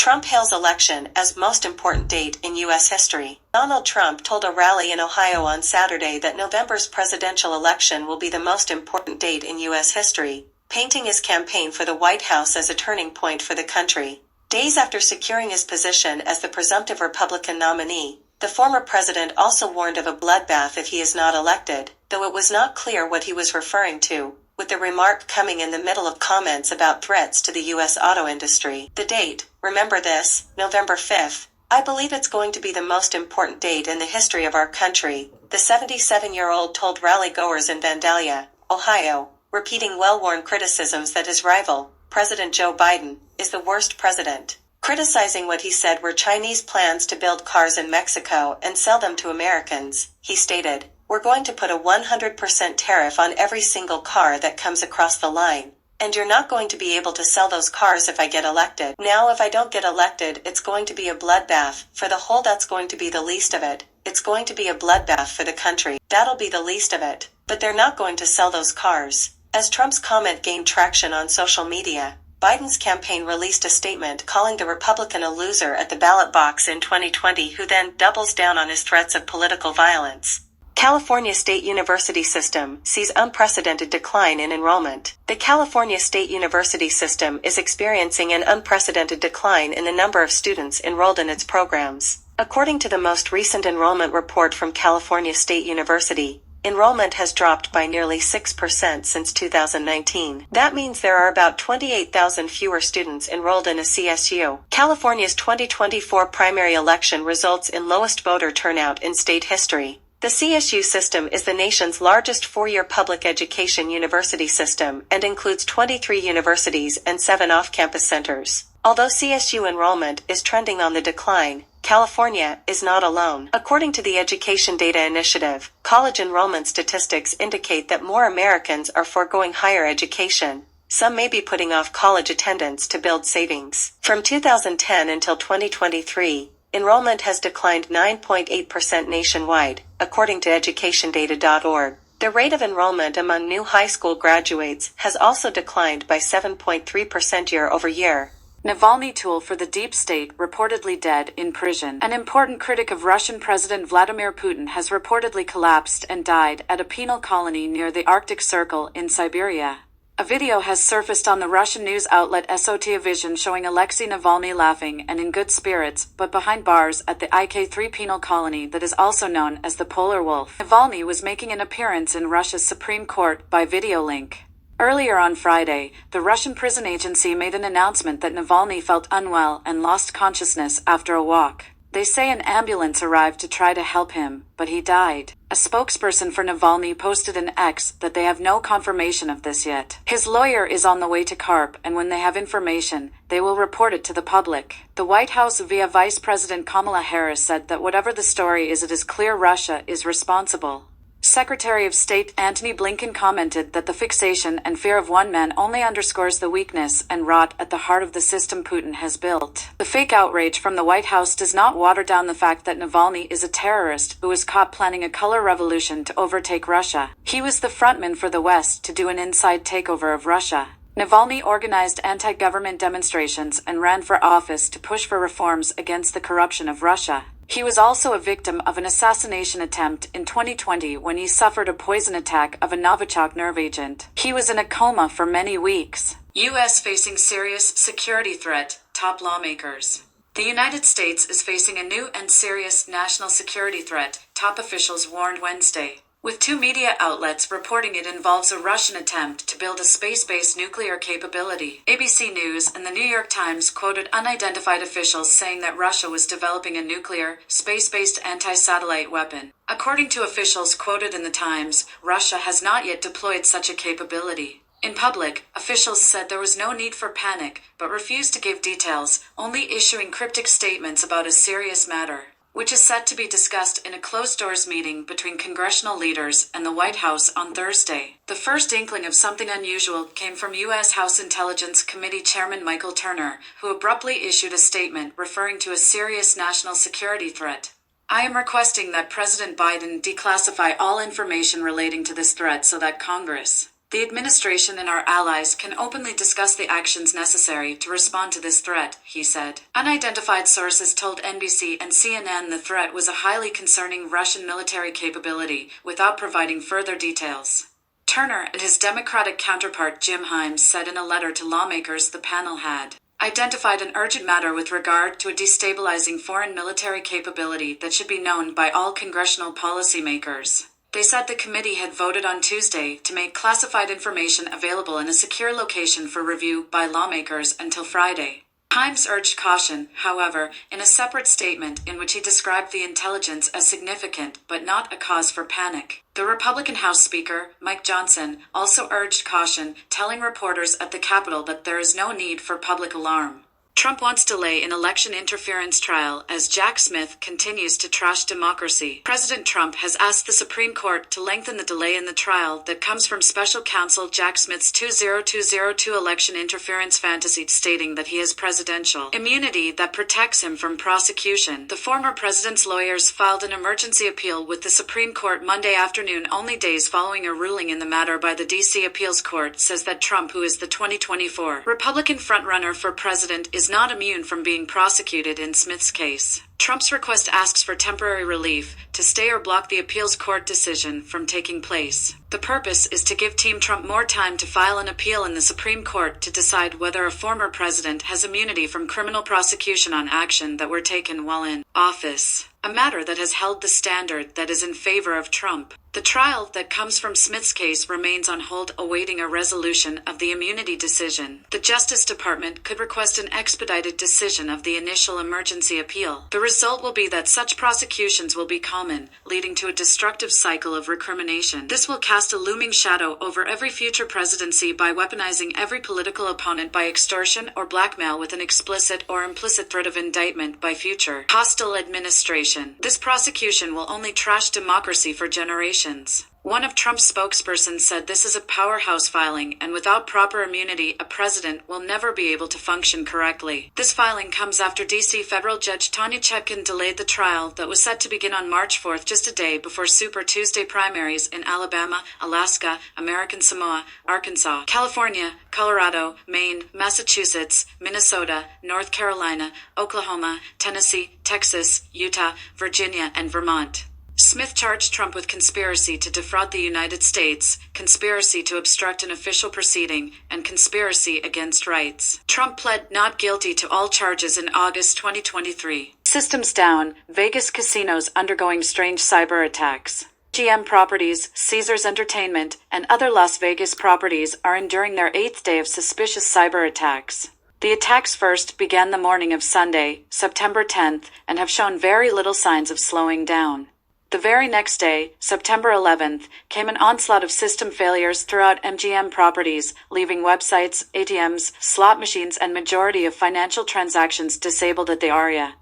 Trump hails election as most important date in U.S. history. Donald Trump told a rally in Ohio on Saturday that November's presidential election will be the most important date in U.S. history, painting his campaign for the White House as a turning point for the country. Days after securing his position as the presumptive Republican nominee, the former president also warned of a bloodbath if he is not elected, though it was not clear what he was referring to, with the remark coming in the middle of comments about threats to the U.S. auto industry. The date, remember this, November 5th, I believe it's going to be the most important date in the history of our country, the 77-year-old told rally-goers in Vandalia, Ohio, repeating well-worn criticisms that his rival, President Joe Biden, is the worst president. Criticizing what he said were Chinese plans to build cars in Mexico and sell them to Americans, he stated, "We're going to put a 100% tariff on every single car that comes across the line, and you're not going to be able to sell those cars if I get elected. Now if I don't get elected, it's going to be a bloodbath. For the whole that's going to be the least of it. It's going to be a bloodbath for the country. That'll be the least of it. But they're not going to sell those cars." As Trump's comment gained traction on social media, Biden's campaign released a statement calling the Republican a loser at the ballot box in 2020, who then doubles down on his threats of political violence. California State University System sees unprecedented decline in enrollment. The California State University System is experiencing an unprecedented decline in the number of students enrolled in its programs. According to the most recent enrollment report from California State University, enrollment has dropped by nearly 6% since 2019. That means there are about 28,000 fewer students enrolled in a CSU. California's 2024 primary election results in lowest voter turnout in state history. The CSU system is the nation's largest four-year public education university system and includes 23 universities and 7 off-campus centers. Although CSU enrollment is trending on the decline, California is not alone. According to the Education Data Initiative, college enrollment statistics indicate that more Americans are foregoing higher education. Some may be putting off college attendance to build savings. From 2010 until 2023, enrollment has declined 9.8% nationwide, according to educationdata.org. The rate of enrollment among new high school graduates has also declined by 7.3% year over year. Navalny, tool for the deep state, reportedly dead in prison. An important critic of Russian President Vladimir Putin has reportedly collapsed and died at a penal colony near the Arctic Circle in Siberia. A video has surfaced on the Russian news outlet SOTA Vision showing Alexei Navalny laughing and in good spirits, but behind bars at the IK3 penal colony that is also known as the Polar Wolf. Navalny was making an appearance in Russia's Supreme Court by video link. Earlier on Friday, the Russian prison agency made an announcement that Navalny felt unwell and lost consciousness after a walk. They say an ambulance arrived to try to help him, but he died. A spokesperson for Navalny posted in X that they have no confirmation of this yet. His lawyer is on the way to CARP, and when they have information, they will report it to the public. The White House via Vice President Kamala Harris said that whatever the story is, it is clear Russia is responsible. Secretary of State Antony Blinken commented that the fixation and fear of one man only underscores the weakness and rot at the heart of the system Putin has built. The fake outrage from the White House does not water down the fact that Navalny is a terrorist who was caught planning a color revolution to overtake Russia. He was the frontman for the West to do an inside takeover of Russia. Navalny organized anti-government demonstrations and ran for office to push for reforms against the corruption of Russia. He was also a victim of an assassination attempt in 2020 when he suffered a poison attack of a Novichok nerve agent. He was in a coma for many weeks. U.S. facing serious security threat, top lawmakers. The United States is facing a new and serious national security threat, top officials warned Wednesday, with 2 media outlets reporting it involves a Russian attempt to build a space-based nuclear capability. ABC News and the New York Times quoted unidentified officials saying that Russia was developing a nuclear, space-based anti-satellite weapon. According to officials quoted in the Times, Russia has not yet deployed such a capability. In public, officials said there was no need for panic, but refused to give details, only issuing cryptic statements about a serious matter, which is set to be discussed in a closed-doors meeting between congressional leaders and the White House on Thursday. The first inkling of something unusual came from U.S. House Intelligence Committee Chairman Michael Turner, who abruptly issued a statement referring to a serious national security threat. "I am requesting that President Biden declassify all information relating to this threat so that Congress The administration and our allies can openly discuss the actions necessary to respond to this threat, he said. Unidentified sources told NBC and CNN the threat was a highly concerning Russian military capability, without providing further details. Turner and his Democratic counterpart Jim Himes said in a letter to lawmakers the panel had identified an urgent matter with regard to a destabilizing foreign military capability that should be known by all congressional policymakers. They said the committee had voted on Tuesday to make classified information available in a secure location for review by lawmakers until Friday. Himes urged caution, however, in a separate statement in which he described the intelligence as significant but not a cause for panic. The Republican House Speaker, Mike Johnson, also urged caution, telling reporters at the Capitol that there is no need for public alarm. Trump wants delay in election interference trial as Jack Smith continues to trash democracy. President Trump has asked the Supreme Court to lengthen the delay in the trial that comes from special counsel Jack Smith's 20202 election interference fantasy, stating that he has presidential immunity that protects him from prosecution. The former president's lawyers filed an emergency appeal with the Supreme Court Monday afternoon, only days following a ruling in the matter by the D.C. Appeals Court says that Trump, who is the 2024 Republican frontrunner for president, is not immune from being prosecuted in Smith's case. Trump's request asks for temporary relief to stay or block the appeals court decision from taking place. The purpose is to give Team Trump more time to file an appeal in the Supreme Court to decide whether a former president has immunity from criminal prosecution on action that were taken while in office, a matter that has held the standard that is in favor of Trump. The trial that comes from Smith's case remains on hold, awaiting a resolution of the immunity decision. The Justice Department could request an expedited decision of the initial emergency appeal. The result will be that such prosecutions will be common, leading to a destructive cycle of recrimination. This will cast a looming shadow over every future presidency by weaponizing every political opponent by extortion or blackmail with an explicit or implicit threat of indictment by future hostile administration. This prosecution will only trash democracy for generations. One of Trump's spokespersons said this is a powerhouse filing, and without proper immunity, a president will never be able to function correctly. This filing comes after D.C. federal judge Tanya Chutkan delayed the trial that was set to begin on March 4th, just a day before Super Tuesday primaries in Alabama, Alaska, American Samoa, Arkansas, California, Colorado, Maine, Massachusetts, Minnesota, North Carolina, Oklahoma, Tennessee, Texas, Utah, Virginia, and Vermont. Smith charged Trump with conspiracy to defraud the United States, conspiracy to obstruct an official proceeding, and conspiracy against rights. Trump pled not guilty to all charges in August 2023. Systems down, Vegas casinos undergoing strange cyber attacks. MGM Properties, Caesars Entertainment, and other Las Vegas properties are enduring their 8th day of suspicious cyber attacks. The attacks first began the morning of Sunday, September 10th, and have shown very little signs of slowing down. The very next day, September 11th, came an onslaught of system failures throughout MGM Properties, leaving websites, ATMs, slot machines, and majority of financial transactions disabled at the Aria,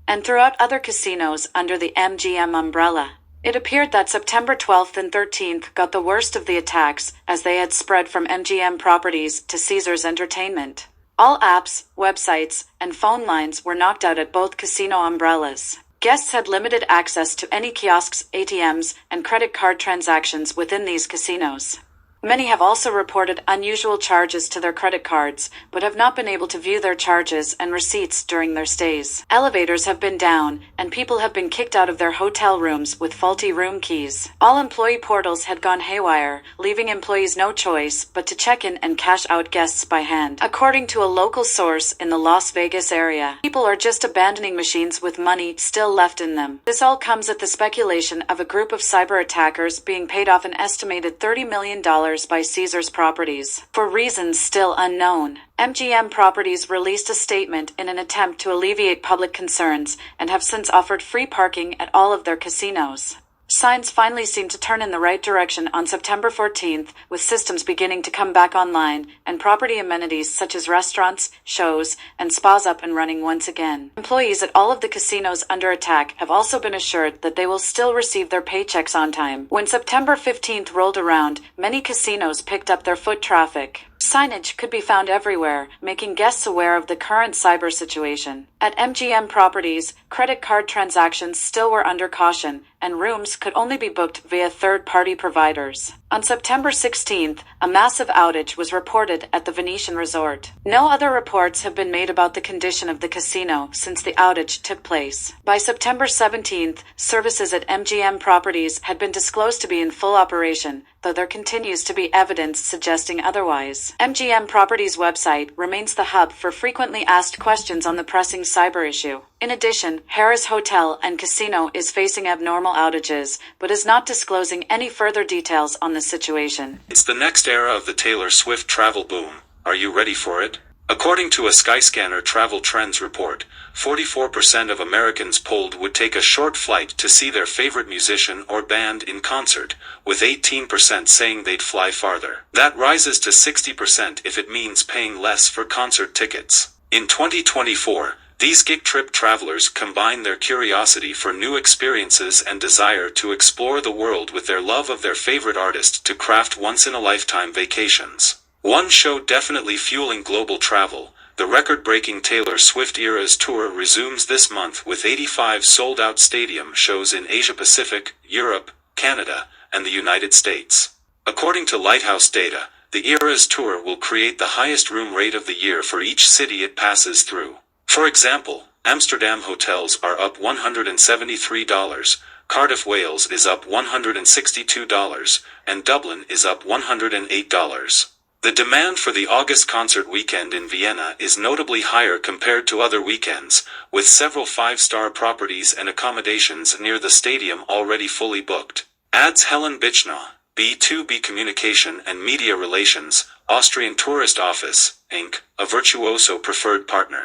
and throughout other casinos under the MGM umbrella. It appeared that September 12th and 13th got the worst of the attacks, as they had spread from MGM Properties to Caesars Entertainment. All apps, websites, and phone lines were knocked out at both casino umbrellas. Guests had limited access to any kiosks, ATMs, and credit card transactions within these casinos. Many have also reported unusual charges to their credit cards, but have not been able to view their charges and receipts during their stays. Elevators have been down, and people have been kicked out of their hotel rooms with faulty room keys. All employee portals had gone haywire, leaving employees no choice but to check in and cash out guests by hand. According to a local source in the Las Vegas area, people are just abandoning machines with money still left in them. This all comes at the speculation of a group of cyber attackers being paid off an estimated $30 million by Caesars Properties. For reasons still unknown, MGM Properties released a statement in an attempt to alleviate public concerns and have since offered free parking at all of their casinos. Signs finally seemed to turn in the right direction on September 14th, with systems beginning to come back online, and property amenities such as restaurants, shows, and spas up and running once again. Employees at all of the casinos under attack have also been assured that they will still receive their paychecks on time. When September 15th rolled around, many casinos picked up their foot traffic. Signage could be found everywhere, making guests aware of the current cyber situation. At MGM Properties, credit card transactions still were under caution, and rooms could only be booked via third-party providers. On September 16th, a massive outage was reported at the Venetian Resort. No other reports have been made about the condition of the casino since the outage took place. By September 17th, services at MGM Properties had been disclosed to be in full operation, though there continues to be evidence suggesting otherwise. MGM Properties' website remains the hub for frequently asked questions on the pressing cyber issue. In addition, Harrah's Hotel and Casino is facing abnormal outages, but is not disclosing any further details on the situation. It's the next era of the Taylor Swift travel boom. Are you ready for it? According to a Skyscanner travel trends report, 44% of Americans polled would take a short flight to see their favorite musician or band in concert, with 18% saying they'd fly farther. That rises to 60% if it means paying less for concert tickets. In 2024, these gig trip travelers combine their curiosity for new experiences and desire to explore the world with their love of their favorite artist to craft once-in-a-lifetime vacations. One show definitely fueling global travel, the record-breaking Taylor Swift Eras Tour resumes this month with 85 sold-out stadium shows in Asia-Pacific, Europe, Canada, and the United States. According to Lighthouse data, the Eras Tour will create the highest room rate of the year for each city it passes through. For example, Amsterdam hotels are up $173, Cardiff, Wales is up $162, and Dublin is up $108. The demand for the August concert weekend in Vienna is notably higher compared to other weekends, with several five-star properties and accommodations near the stadium already fully booked. Adds Helen Bichna, B2B Communication and Media Relations, Austrian Tourist Office, Inc., a Virtuoso preferred partner.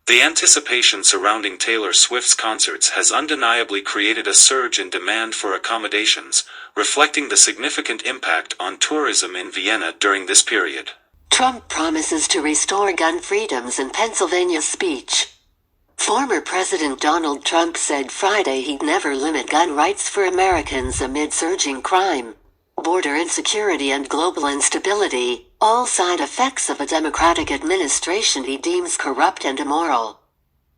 The anticipation surrounding Taylor Swift's concerts has undeniably created a surge in demand for accommodations, reflecting the significant impact on tourism in Vienna during this period. Trump promises to restore gun freedoms in Pennsylvania speech. Former President Donald Trump said Friday he'd never limit gun rights for Americans amid surging crime, border insecurity and global instability, all side effects of a Democratic administration he deems corrupt and immoral.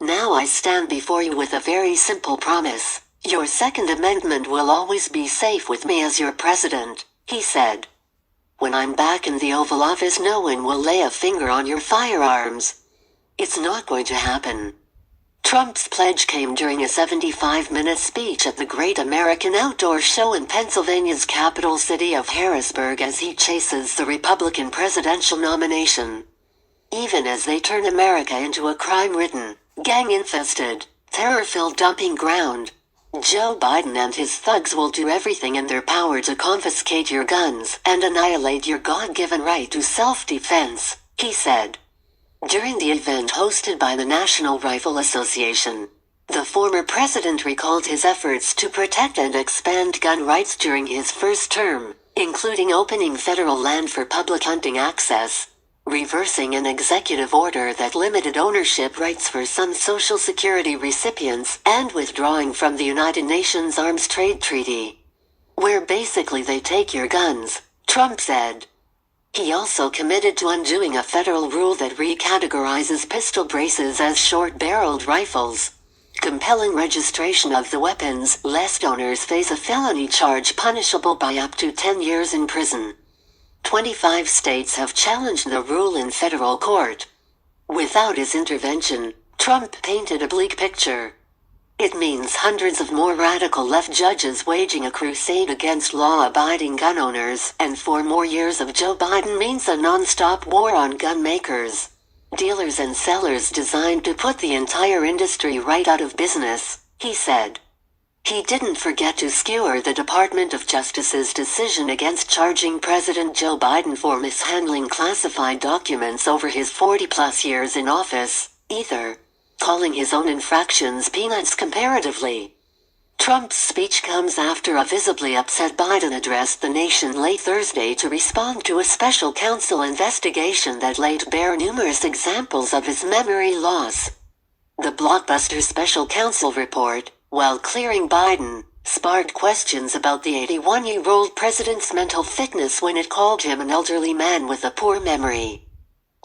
Now I stand before you with a very simple promise. Your Second Amendment will always be safe with me as your president, he said. When I'm back in the Oval Office, no one will lay a finger on your firearms. It's not going to happen. Trump's pledge came during a 75-minute speech at the Great American Outdoor Show in Pennsylvania's capital city of Harrisburg as he chases the Republican presidential nomination. Even as they turn America into a crime-ridden, gang-infested, terror-filled dumping ground, Joe Biden and his thugs will do everything in their power to confiscate your guns and annihilate your God-given right to self-defense, he said. During the event hosted by the National Rifle Association, the former president recalled his efforts to protect and expand gun rights during his first term, including opening federal land for public hunting access, reversing an executive order that limited ownership rights for some Social Security recipients, and withdrawing from the United Nations Arms Trade Treaty, where basically they take your guns, Trump said. He also committed to undoing a federal rule that recategorizes pistol braces as short-barreled rifles, compelling registration of the weapons lest owners face a felony charge punishable by up to 10 years in prison. 25 states have challenged the rule in federal court. Without his intervention, Trump painted a bleak picture. It means hundreds of more radical left judges waging a crusade against law-abiding gun owners, and 4 more years of Joe Biden means a non-stop war on gun makers, dealers and sellers designed to put the entire industry right out of business, he said. He didn't forget to skewer the Department of Justice's decision against charging President Joe Biden for mishandling classified documents over his 40-plus years in office, either, calling his own infractions peanuts comparatively. Trump's speech comes after a visibly upset Biden addressed the nation late Thursday to respond to a special counsel investigation that laid bare numerous examples of his memory loss. The blockbuster special counsel report, while clearing Biden, sparked questions about the 81-year-old president's mental fitness when it called him an elderly man with a poor memory.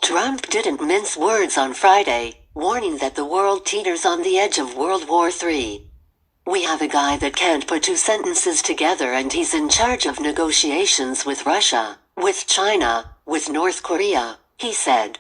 Trump didn't mince words on Friday, warning that the world teeters on the edge of World War III. "We have a guy that can't put two sentences together, and he's in charge of negotiations with Russia, with China, with North Korea," he said.